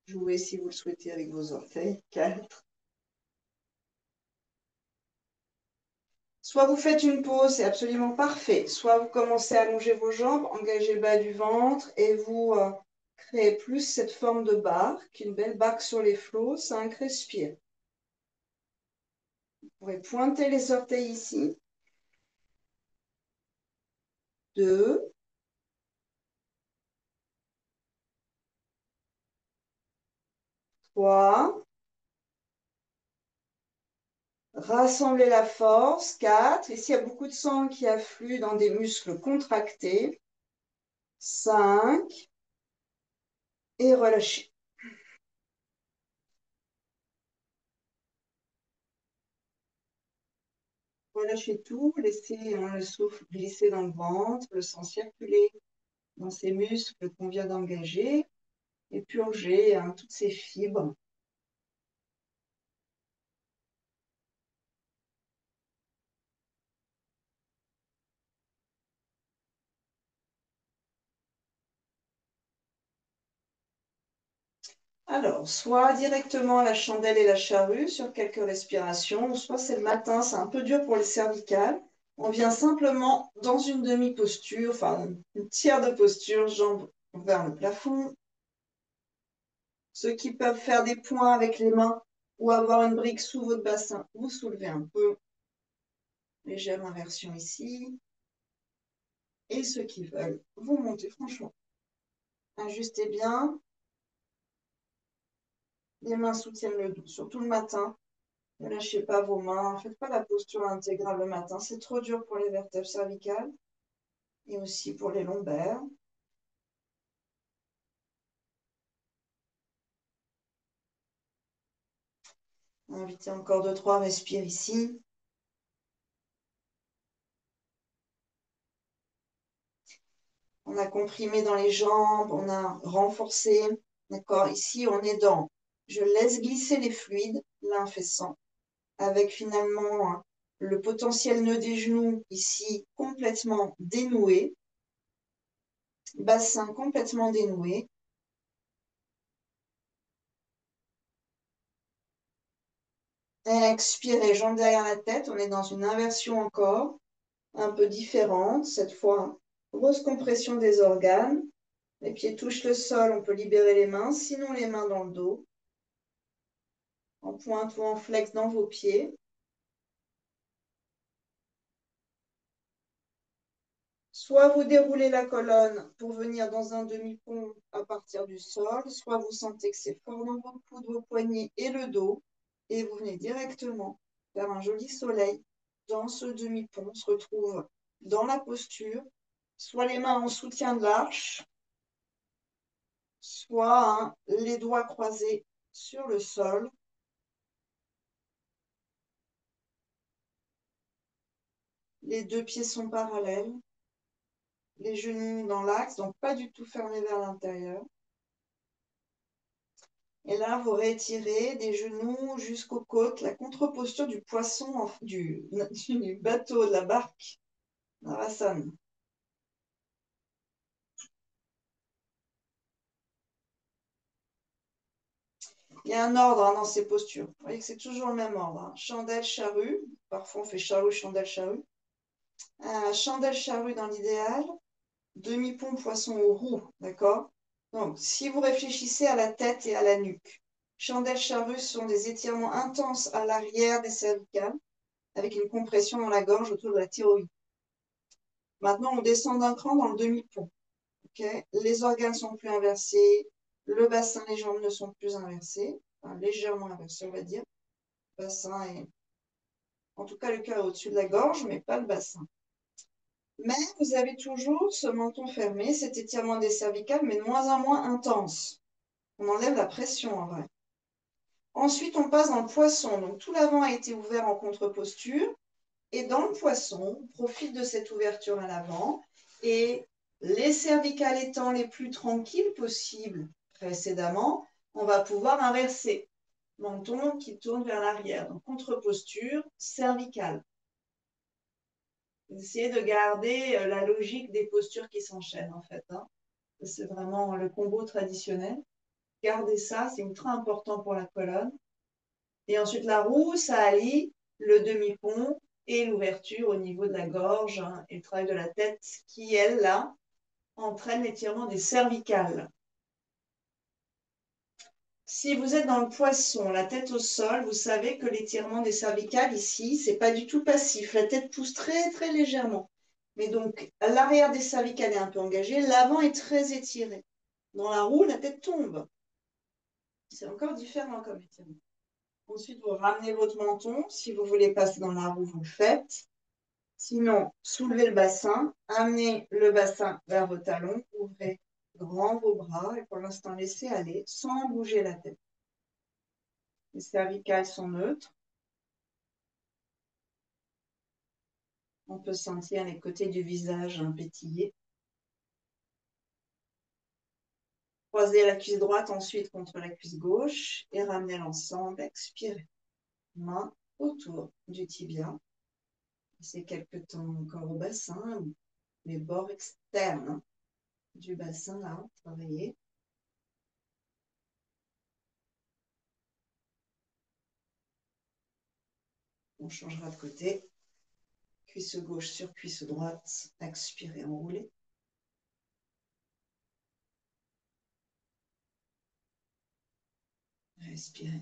Jouez si vous le souhaitez avec vos orteils. 4. Soit vous faites une pause, c'est absolument parfait. Soit vous commencez à allonger vos jambes, engagez le bas du ventre et vous créez plus cette forme de barque, une belle barque sur les flots. 5, respire. Vous pourrez pointer les orteils ici. 2. 3. Rassemblez la force. 4. Et s'il y a beaucoup de sang qui afflue dans des muscles contractés. 5. Et relâchez. Relâchez tout. Laissez le souffle glisser dans le ventre, le sang circuler dans ces muscles qu'on vient d'engager et purger hein, toutes ces fibres. Alors, soit directement la chandelle et la charrue sur quelques respirations, soit c'est le matin, c'est un peu dur pour les cervicales. On vient simplement dans une demi-posture, enfin une tiers de posture, jambes vers le plafond. Ceux qui peuvent faire des points avec les mains ou avoir une brique sous votre bassin, vous soulevez un peu. Légère inversion ici. Et ceux qui veulent, vous montez franchement. Ajustez bien. Les mains soutiennent le dos, surtout le matin. Ne lâchez pas vos mains. Faites pas la posture intégrale le matin. C'est trop dur pour les vertèbres cervicales et aussi pour les lombaires. Invitez encore 2-3 respire ici. On a comprimé dans les jambes, on a renforcé. D'accord, ici on est dans. Je laisse glisser les fluides, lymphe et sang. avec finalement le potentiel nœud des genoux ici complètement dénoué, bassin complètement dénoué. Expirez, jambes derrière la tête, on est dans une inversion encore, un peu différente, cette fois, grosse compression des organes. Les pieds touchent le sol, on peut libérer les mains, sinon les mains dans le dos, en pointe ou en flex dans vos pieds. Soit vous déroulez la colonne pour venir dans un demi-pont à partir du sol, soit vous sentez que c'est fort dans vos coudes, vos poignets et le dos, et vous venez directement faire un joli soleil dans ce demi-pont. On se retrouve dans la posture, soit les mains en soutien de l'arche, soit les doigts croisés sur le sol. Les deux pieds sont parallèles, les genoux dans l'axe, donc pas du tout fermés vers l'intérieur. Et là, vous rétirez des genoux jusqu'aux côtes, la contre-posture du poisson, du bateau, de la barque, Navasana. Il y a un ordre dans ces postures. Vous voyez que c'est toujours le même ordre. Chandelle, charrue. Parfois, on fait charrue, chandelle, charrue. Chandelle, charrue dans l'idéal. Demi-pont, poisson aux roues. D'accord? Donc, si vous réfléchissez à la tête et à la nuque, chandelle, charrue sont des étirements intenses à l'arrière des cervicales, avec une compression dans la gorge autour de la thyroïde. Maintenant, on descend d'un cran dans le demi-pont. Okay, les organes sont plus inversés, le bassin, les jambes ne sont plus inversées, enfin, légèrement inversés, on va dire. Le bassin est, en tout cas, le cœur est au-dessus de la gorge, mais pas le bassin. Mais vous avez toujours ce menton fermé, cet étirement des cervicales, mais de moins en moins intense. On enlève la pression en vrai. Ensuite, on passe dans le poisson. Donc, tout l'avant a été ouvert en contre-posture. Et dans le poisson, on profite de cette ouverture à l'avant et les cervicales étant les plus tranquilles possibles précédemment, on va pouvoir inverser. Menton qui tourne vers l'arrière. Donc, contre-posture cervicale. Essayez de garder la logique des postures qui s'enchaînent en fait. C'est vraiment le combo traditionnel. Gardez ça, c'est ultra important pour la colonne. Et ensuite, la roue, ça allie le demi-pont et l'ouverture au niveau de la gorge et le travail de la tête qui, elle, là, entraîne l'étirement des cervicales. Si vous êtes dans le poisson, la tête au sol, vous savez que l'étirement des cervicales ici, c'est pas du tout passif. La tête pousse très, très légèrement. Mais donc, l'arrière des cervicales est un peu engagé, l'avant est très étiré. Dans la roue, la tête tombe. C'est encore différent comme étirement. Ensuite, vous ramenez votre menton. Si vous voulez passer dans la roue, vous le faites. Sinon, soulevez le bassin, amenez le bassin vers vos talons, ouvrez grand vos bras et pour l'instant, laissez aller sans bouger la tête. Les cervicales sont neutres. On peut sentir les côtés du visage pétiller. Croisez la cuisse droite ensuite contre la cuisse gauche et ramenez l'ensemble. Expirez. Main autour du tibia. C'est quelques temps encore au bassin, les bords externes du bassin là, travaillez. On changera de côté. Cuisse gauche sur cuisse droite. Expirez, enroulez. Respirez.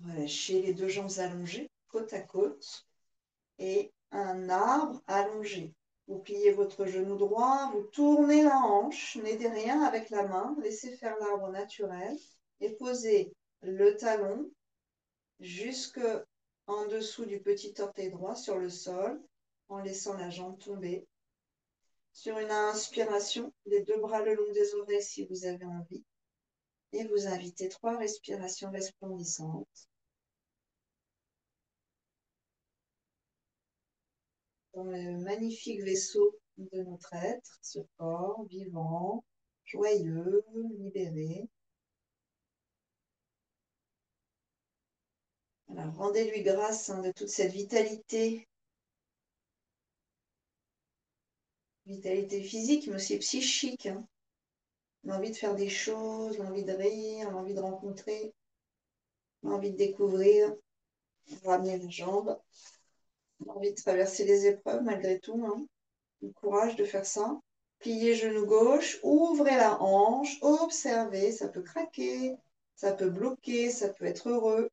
Relâchez les deux jambes allongées, côte à côte. Et un arbre allongé. Vous pliez votre genou droit, vous tournez la hanche, n'aidez rien avec la main, laissez faire l'arbre naturel et posez le talon jusque en dessous du petit orteil droit sur le sol en laissant la jambe tomber. Sur une inspiration, les deux bras le long des oreilles si vous avez envie. Et vous invitez 3 respirations resplendissantes. Dans le magnifique vaisseau de notre être, ce corps vivant, joyeux, libéré. Alors, rendez-lui grâce de toute cette vitalité, vitalité physique, mais aussi psychique. L'envie de faire des choses, l'envie de rire, l'envie de rencontrer, l'envie de découvrir, ramener la jambe, l'envie de traverser les épreuves malgré tout. Le courage de faire ça. Pliez genou gauche, ouvrez la hanche, observez, ça peut craquer, ça peut bloquer, ça peut être heureux.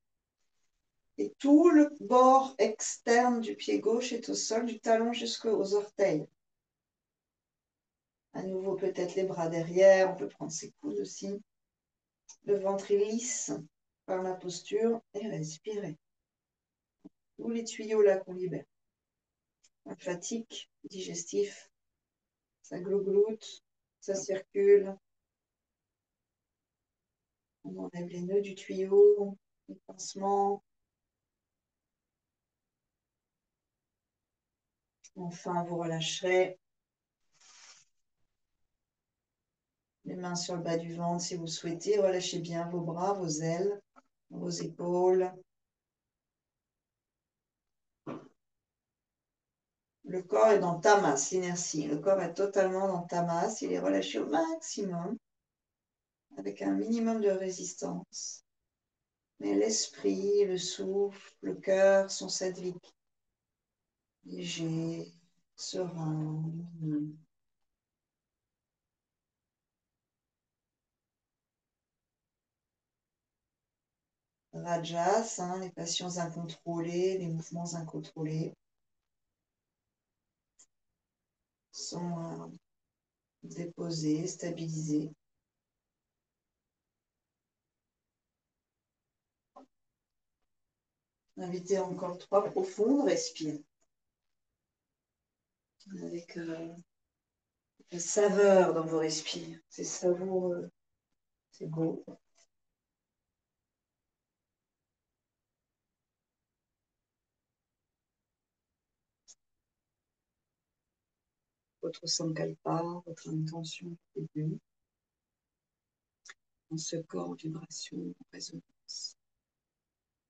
Et tout le bord externe du pied gauche est au sol, du talon jusqu'aux orteils. À nouveau, peut-être les bras derrière, on peut prendre ses coudes aussi. Le ventre est lisse par la posture et respirez. Tous les tuyaux là qu'on libère. Lymphatique, digestif, ça glougloute, ça circule. On enlève les nœuds du tuyau, les pansements. Enfin, vous relâcherez les mains sur le bas du ventre si vous souhaitez. Relâchez bien vos bras, vos ailes, vos épaules. Le corps est dans ta masse, l'inertie. Le corps est totalement dans ta masse. Il est relâché au maximum, avec un minimum de résistance. Mais l'esprit, le souffle, le cœur sont cette vie. Léger, serein, lumineux. Rajas, les passions incontrôlées, les mouvements incontrôlés sont déposés, stabilisés. Invitez encore 3 profondes, respire. Avec la saveur dans vos respires. C'est savoureux, c'est beau. Votre sankalpa, votre intention est venue dans ce corps en vibration, en résonance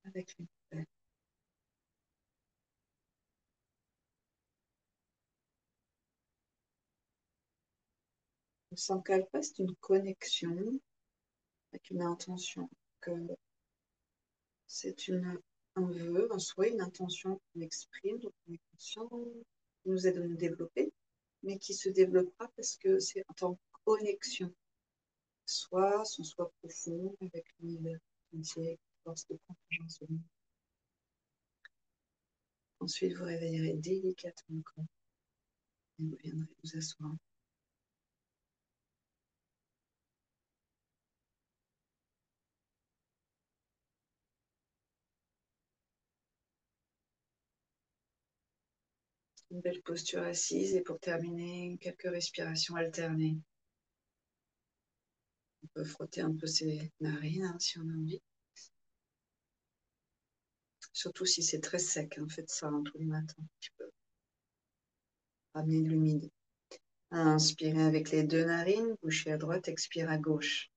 avec l'univers. Le sankalpa, c'est une connexion avec une intention. C'est un vœu, un souhait, une intention qu'on exprime, donc on est conscient, qui nous aide à nous développer, mais qui se développera parce que c'est en connexion. Soit son soi profond avec l'univers entier, force de contingence. Ensuite, vous réveillerez délicatement le corps et vous viendrez vous asseoir. Une belle posture assise et pour terminer, quelques respirations alternées. On peut frotter un peu ses narines si on a envie. Surtout si c'est très sec, faites ça tous les matins un petit peu. Ramener de l'humide. Inspirez avec les 2 narines, bouchez à droite, expire à gauche.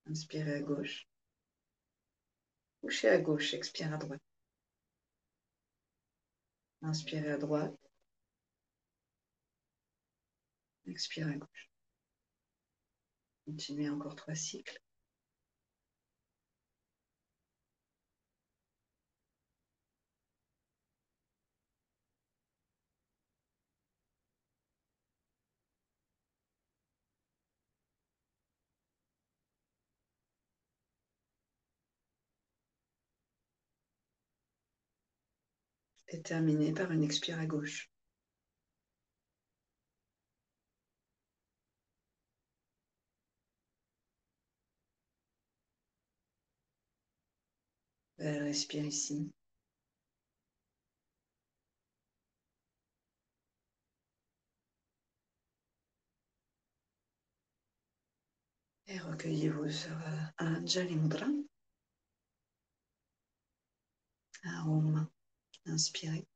Inspirez à gauche. Bouchez à gauche, expire à droite. Inspirez à droite. Expire à gauche. Continuez encore 3 cycles. Et terminez par une expire à gauche. Belle respire ici. Et recueillez-vous sur Anjali Mudra. Un Om. Inspirez.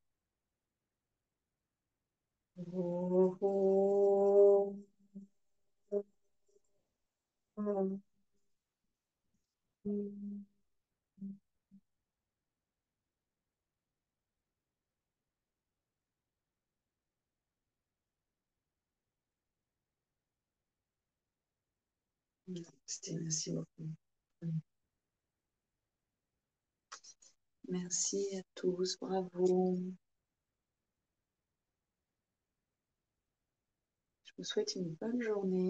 C'était, merci beaucoup. Merci à tous, bravo. Je vous souhaite une bonne journée.